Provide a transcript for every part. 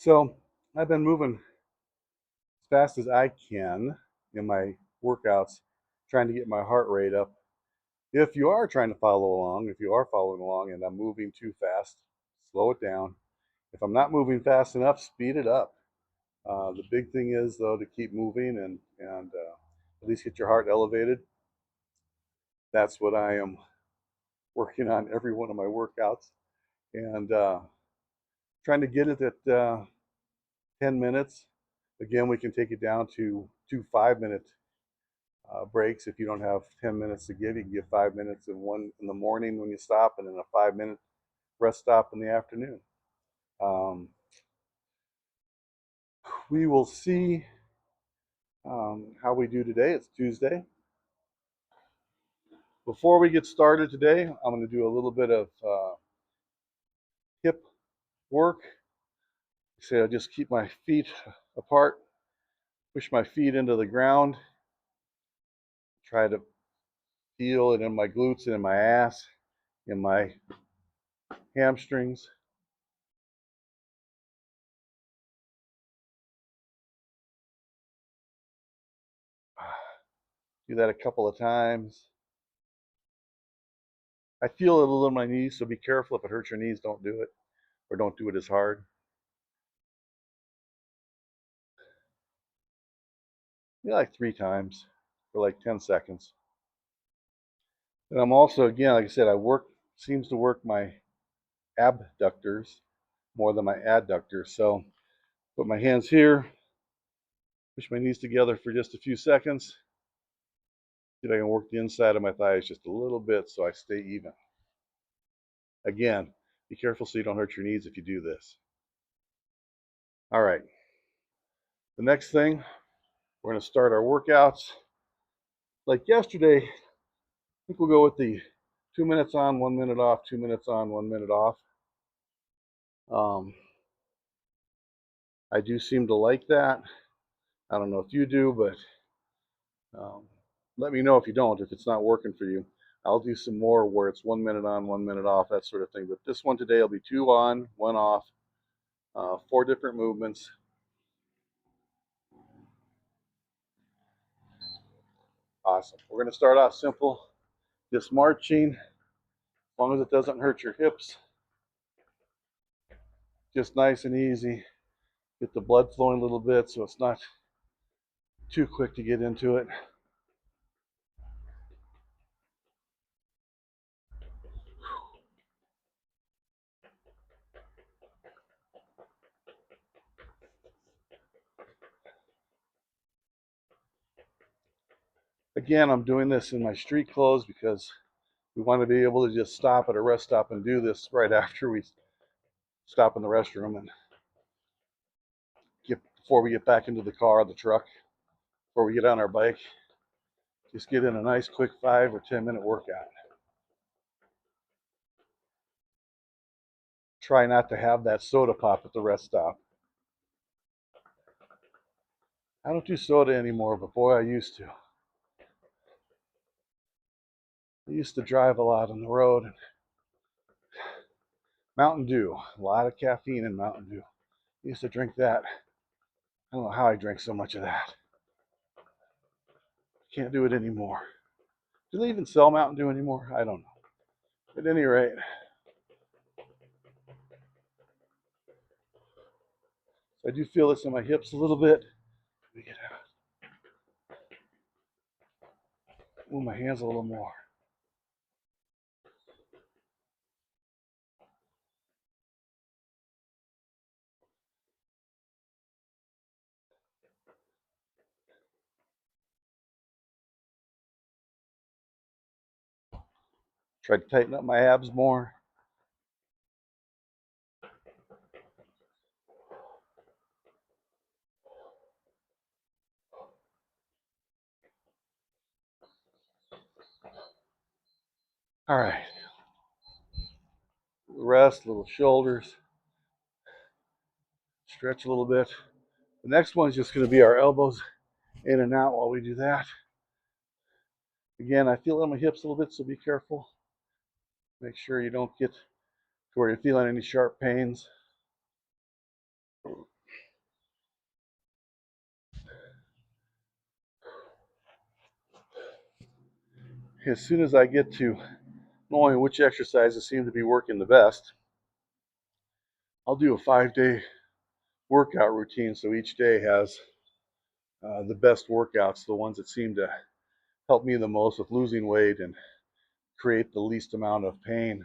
So I've been moving as fast as I can in my workouts, trying to get my heart rate up. If you are trying to follow along, if you are following along and I'm moving too fast, slow it down. If I'm not moving fast enough, speed it up. The big thing is though to keep moving and at least get your heart elevated. That's what I am working on every one of my workouts and trying to get it at 10 minutes. Again, we can take it down to 2 5-minute breaks. If you don't have 10 minutes to give, you can give 5 minutes in one in the morning when you stop, and then a 5-minute rest stop in the afternoon. Um, we will see how we do today. It's Tuesday. Before we get started today, I'm going to do a little bit of hip work. So I just keep my feet apart, push my feet into the ground, try to feel it in my glutes and in my ass, in my hamstrings. Do that a couple of times. I feel it a little in my knees, so be careful. If it hurts your knees, don't do it, or don't do it as hard. Like 3 times for like 10 seconds. And I'm also, again, like I said, seems to work my abductors more than my adductors. So put my hands here, push my knees together for just a few seconds. See if I can work the inside of my thighs just a little bit so I stay even. Again, be careful so you don't hurt your knees if you do this. All right. The next thing, we're going to start our workouts. Like yesterday, I think we'll go with the 2 minutes on, 1 minute off, 2 minutes on, 1 minute off. I do seem to like that. I don't know if you do, but let me know if you don't, if it's not working for you. I'll do some more where it's 1 minute on, 1 minute off, that sort of thing. But this one today will be 2 on, 1 off, 4 different movements. Awesome. We're going to start off simple, just marching, as long as it doesn't hurt your hips. Just nice and easy. Get the blood flowing a little bit so it's not too quick to get into it. Again, I'm doing this in my street clothes because we want to be able to just stop at a rest stop and do this right after we stop in the restroom and before we get back into the car or the truck, before we get on our bike. Just get in a nice quick 5 or 10 minute workout. Try not to have that soda pop at the rest stop. I don't do soda anymore, but boy, I used to. I used to drive a lot on the road. And Mountain Dew, a lot of caffeine in Mountain Dew. I used to drink that. I don't know how I drank so much of that. Can't do it anymore. Do they even sell Mountain Dew anymore? I don't know. At any rate, I do feel this in my hips a little bit. Let me get out. Move my hands a little more. Try to tighten up my abs more. All right. Rest, little shoulders. Stretch a little bit. The next one is just going to be our elbows in and out while we do that. Again, I feel it on my hips a little bit, so be careful. Make sure you don't get to where you're feeling any sharp pains. As soon as I get to knowing which exercises seem to be working the best, I'll do a 5-day workout routine so each day has the best workouts, the ones that seem to help me the most with losing weight and create the least amount of pain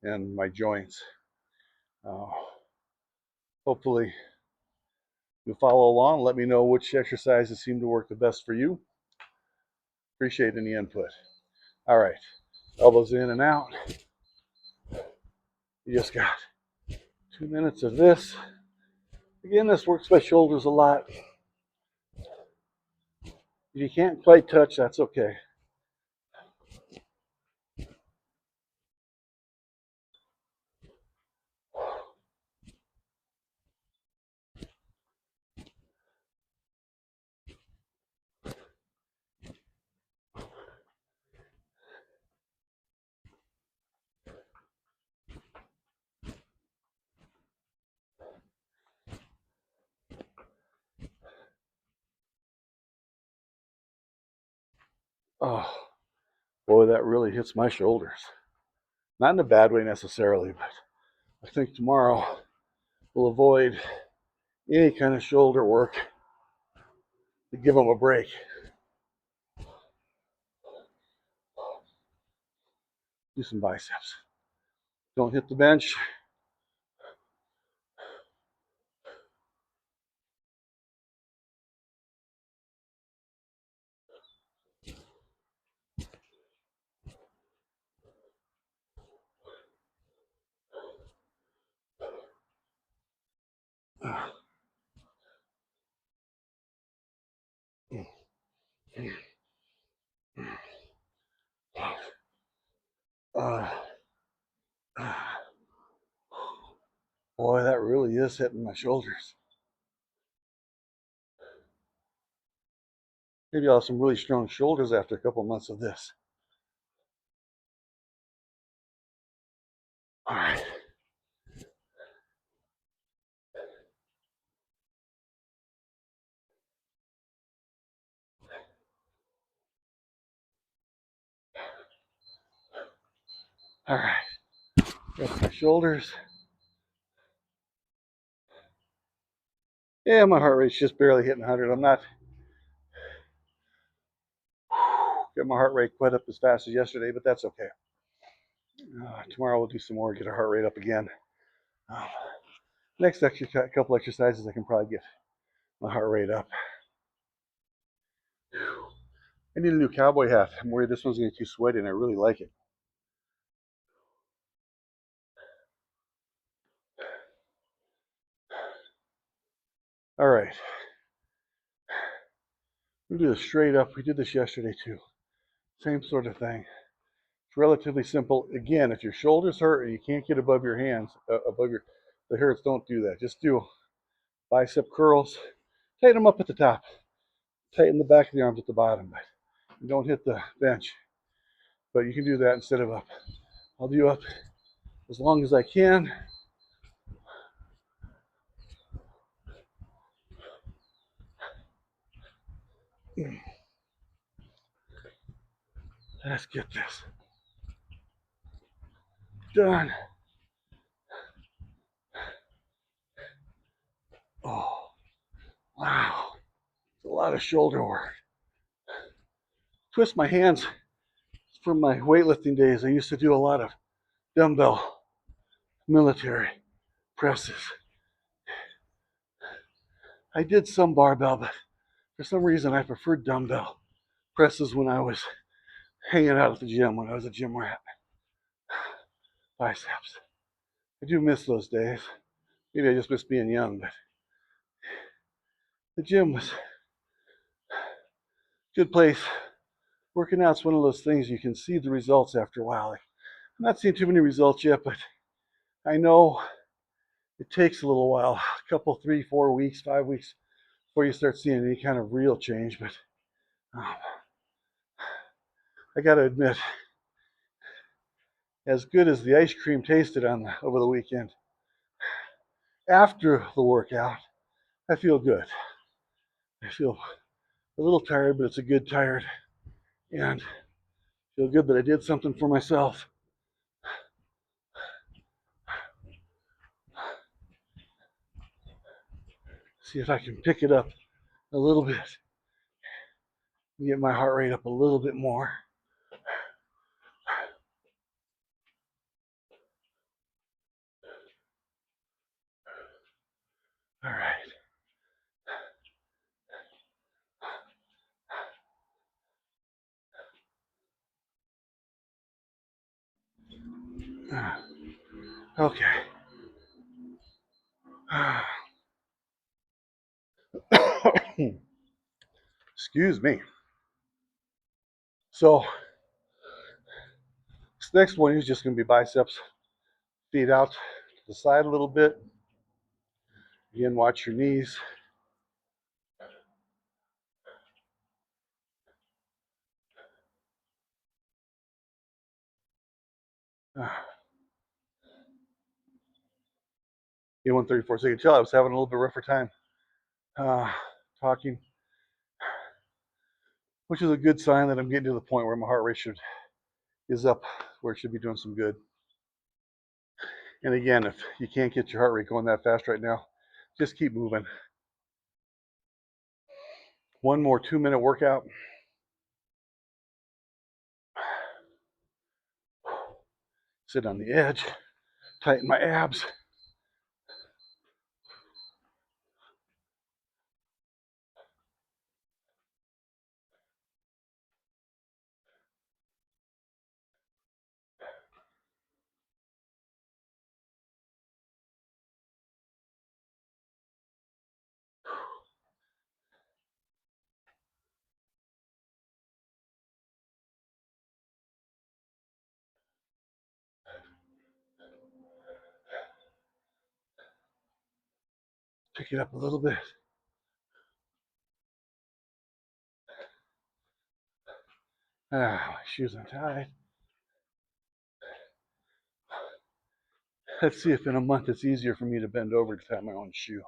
in my joints. Uh, Hopefully, you'll follow along. Let me know which exercises seem to work the best for you. Appreciate any input. All right, elbows in and out. You just got 2 minutes of this. Again, this works my shoulders a lot. If you can't quite touch, that's okay. Oh, boy, that really hits my shoulders. Not in a bad way necessarily, but I think tomorrow we'll avoid any kind of shoulder work to give them a break. Do some biceps. Don't hit the bench. Uh, Boy, that really is hitting my shoulders. Maybe I'll have some really strong shoulders after a couple months of this. All right. All right. Got my shoulders. Yeah, my heart rate's just barely hitting 100. I'm not get my heart rate quite up as fast as yesterday, but that's okay. Tomorrow we'll do some more, get our heart rate up again. Uh, Next couple exercises, I can probably get my heart rate up. I need a new cowboy hat. I'm worried this one's gonna get too sweaty, and I really like it. All right, we'll do this straight up. We did this yesterday too. Same sort of thing. It's relatively simple. Again, if your shoulders hurt and you can't get above your hands, above the hurts, don't do that. Just do bicep curls. Tighten them up at the top. Tighten the back of the arms at the bottom. But don't hit the bench. But you can do that instead of up. I'll do up as long as I can. Let's get this done. Oh, wow. It's a lot of shoulder work. Twist my hands from my weightlifting days. I used to do a lot of dumbbell military presses. I did some barbell, but for some reason I preferred dumbbell presses when I was hanging out at the gym, when I was a gym rat. Biceps. I do miss those days. Maybe I just miss being young, but the gym was a good place. Working out's one of those things you can see the results after a while. I'm not seeing too many results yet, but I know it takes a little while, a couple, 3, 4 weeks, 5 weeks before you start seeing any kind of real change. But um, I got to admit, as good as the ice cream tasted over the weekend, after the workout, I feel good. I feel a little tired, but it's a good tired. And feel good that I did something for myself. See if I can pick it up a little bit and get my heart rate up a little bit more. All right. Okay. Excuse me. So this next one is just going to be biceps. Feet out to the side a little bit. Again, watch your knees. In 134. So you can tell I was having a little bit rougher time talking, which is a good sign that I'm getting to the point where my heart rate is up where it should be doing some good. And again, if you can't get your heart rate going that fast right now, just keep moving. One more 2-minute workout. Sit on the edge, tighten my abs. Pick it up a little bit. My shoes untied. Let's see if in a month it's easier for me to bend over to tie my own shoe.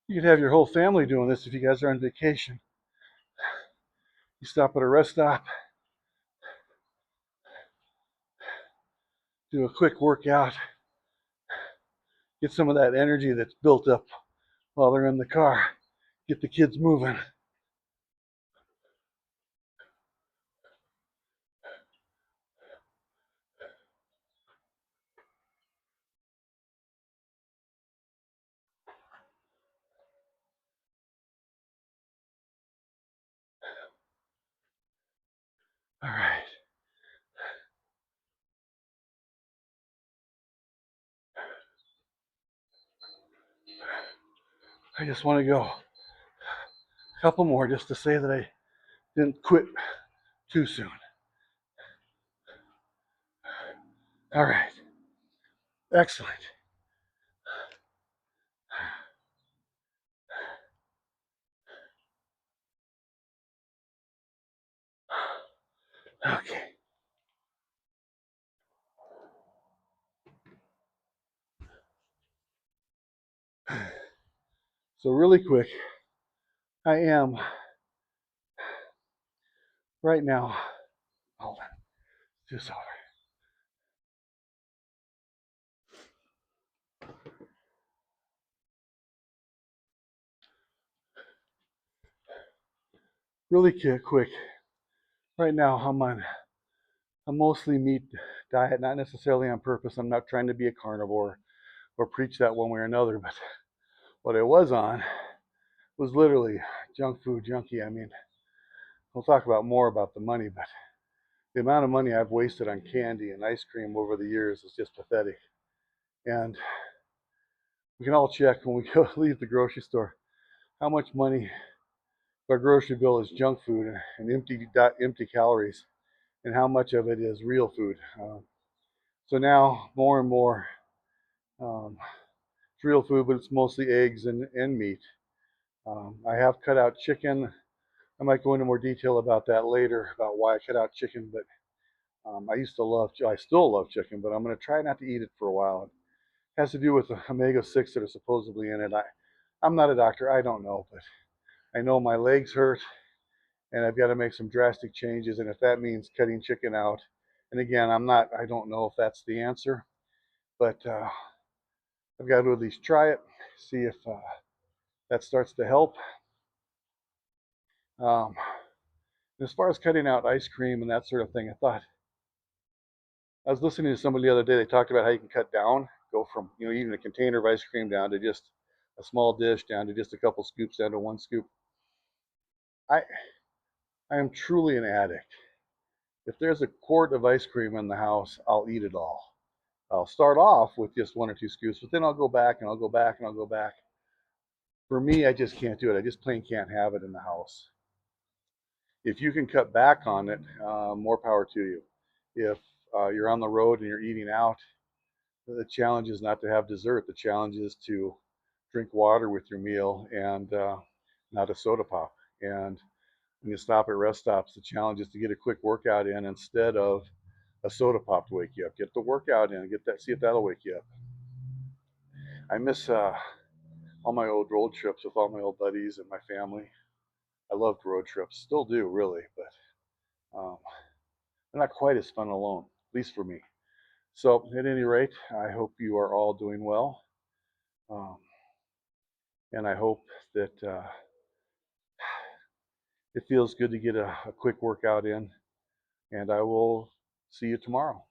You could have your whole family doing this if you guys are on vacation. You stop at a rest stop, do a quick workout, get some of that energy that's built up while they're in the car, get the kids moving. All right. I just want to go a couple more just to say that I didn't quit too soon. All right. Excellent. Okay. So really quick, I am right now, hold on, just over. Really quick, right now I'm on a mostly meat diet, not necessarily on purpose. I'm not trying to be a carnivore or preach that one way or another, but what I was on was literally junk food junkie. I mean, we'll talk about more about the money, but the amount of money I've wasted on candy and ice cream over the years is just pathetic. And we can all check when we go leave the grocery store how much money our grocery bill is junk food and empty calories, and how much of it is real food. So now more and more, um, it's real food, but it's mostly eggs and meat. I have cut out chicken. I might go into more detail about that later, about why I cut out chicken, but I still love chicken, but I'm going to try not to eat it for a while. It has to do with the omega-6 that are supposedly in it. I'm not a doctor. I don't know, but I know my legs hurt and I've got to make some drastic changes. And if that means cutting chicken out, and again, I don't know if that's the answer, but I've got to at least try it, see if that starts to help. Um, as far as cutting out ice cream and that sort of thing, I was listening to somebody the other day. They talked about how you can cut down, go from even a container of ice cream down to just a small dish, down to just a couple scoops, down to one scoop. I I am truly an addict. If there's a quart of ice cream in the house, I'll eat it all. I'll start off with just one or two scoops, but then I'll go back and I'll go back and I'll go back. For me, I just can't do it. I just plain can't have it in the house. If you can cut back on it, more power to you. If you're on the road and you're eating out, the challenge is not to have dessert. The challenge is to drink water with your meal and not a soda pop. And when you stop at rest stops, the challenge is to get a quick workout in instead of a soda pop to wake you up. Get the workout in. Get that. See if that'll wake you up. I miss all my old road trips with all my old buddies and my family. I loved road trips. Still do, really, but they're not quite as fun alone, at least for me. So, at any rate, I hope you are all doing well. Um, and I hope that it feels good to get a quick workout in. And I will see you tomorrow.